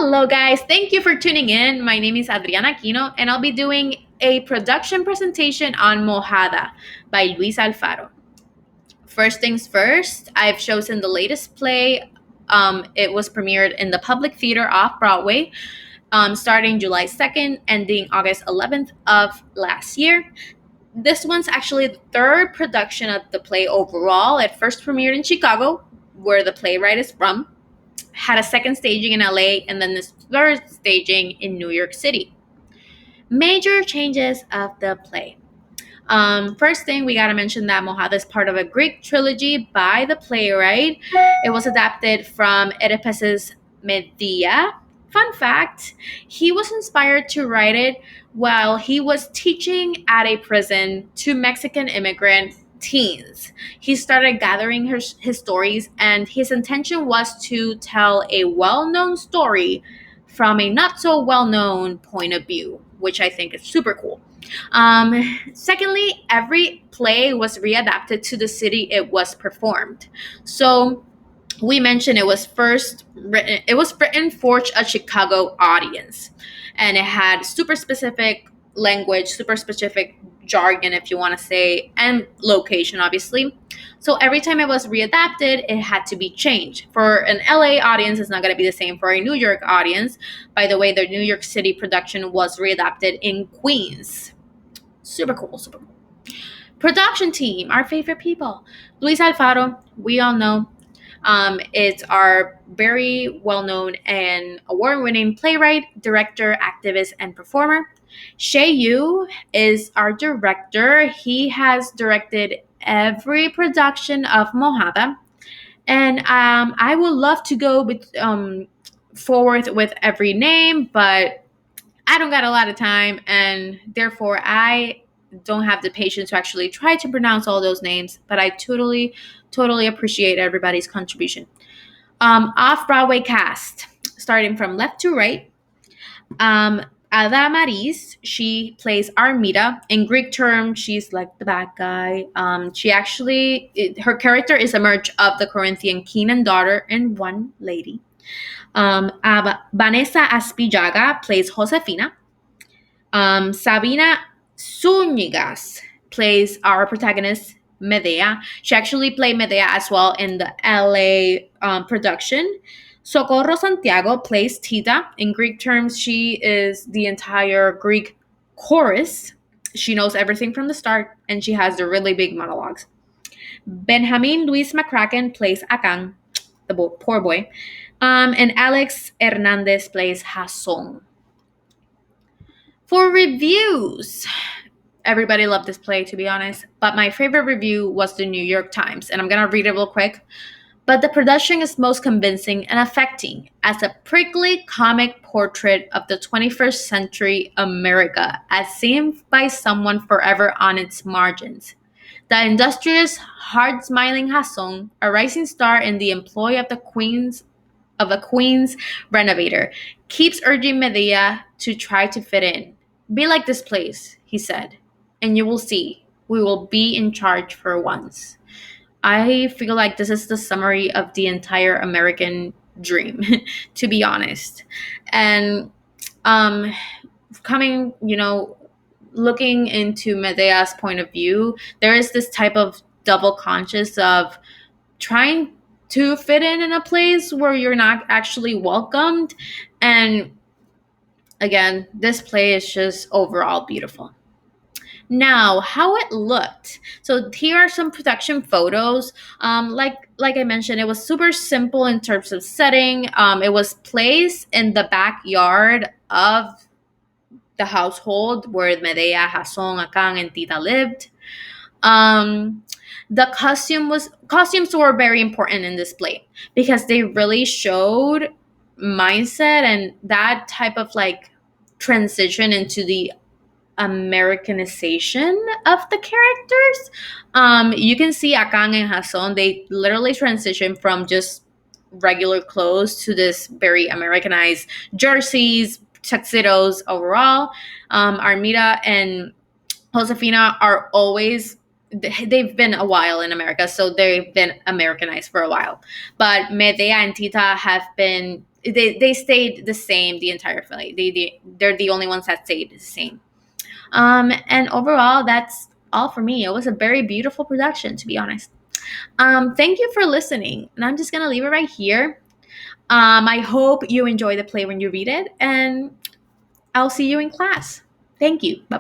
Hello, guys. Thank you for tuning in. My name is Adriana Aquino, and I'll be doing a production presentation on Mojada by Luis Alfaro. First things first, I've chosen the latest play. It was premiered in the Public Theater Off-Broadway, starting July 2nd, ending August 11th of last year. This one's actually the third production of the play overall. It first premiered in Chicago, where the playwright is from, had a second staging in LA, and then this third staging in New York City. Major changes of the play. First thing, we gotta mention that Mojada is part of a Greek trilogy by the playwright. It was adapted from Oedipus's Medea. Fun fact, he was inspired to write it while he was teaching at a prison to Mexican immigrant teens. He started gathering his stories, and his intention was to tell a well-known story from a not so well-known point of view, which I think is super cool. Secondly, every play was readapted to the city it was performed. So we mentioned it was written for a Chicago audience, and it had super specific language, super specific jargon, if you want to say, and location, obviously. So every time it was readapted, it had to be changed. For an LA audience, it's not going to be the same for a New York audience. By the way, the New York City production was readapted in Queens. Super cool, super cool. Production team, our favorite people. Luis Alfaro, we all know. It's our very well-known and award-winning playwright, director, activist, and performer. Shay Yu is our director. He has directed every production of Mojada. And I would love to go forward with every name, but I don't got a lot of time, and therefore I don't have the patience to actually try to pronounce all those names, but I totally appreciate everybody's contribution. Off-Broadway cast, starting from left to right. Ada Maris, she plays Armida. In Greek terms, she's like the bad guy. Her character is a merge of the Corinthian king and daughter and one lady. Vanessa Aspillaga plays Josefina. Sabina Zúñigas plays our protagonist, Medea. She actually played Medea as well in the LA production. Socorro Santiago plays Tita. In Greek terms, she is the entire Greek chorus. She knows everything from the start, and she has the really big monologues. Benjamin Luis McCracken plays Akan, the poor boy. And Alex Hernandez plays Jason. For reviews, everybody loved this play, to be honest, but my favorite review was the New York Times, and I'm going to read it real quick. But the production is most convincing and affecting as a prickly comic portrait of the 21st century America, as seen by someone forever on its margins. The industrious, hard-smiling Jason, a rising star in the employ of a Queens renovator, keeps urging Medea to try to fit in. Be like this place, he said, and you will see. We will be in charge for once. I feel like this is the summary of the entire American dream, to be honest. And coming, looking into Medea's point of view, there is this type of double conscious of trying to fit in a place where you're not actually welcomed. And again, this play is just overall beautiful. Now, how it looked. So here are some production photos. Like I mentioned, it was super simple in terms of setting. It was placed in the backyard of the household where Medea, Jason, Akan, and Tita lived. The costumes were very important in this play because they really showed mindset and that type of like transition into the Americanization of the characters. You can see Akan and Jason, they literally transition from just regular clothes to this very Americanized jerseys, tuxedos overall. Armida and Josefina are always, they've been a while in America, so they've been Americanized for a while. But Medea and Tita have been they stayed the same the entire film. They're the only ones that stayed the same. And overall, that's all for me. It was a very beautiful production, to be honest. Thank you for listening, and I'm just gonna leave it right here. I hope you enjoy the play when you read it, and I'll see you in class. Thank you. Bye.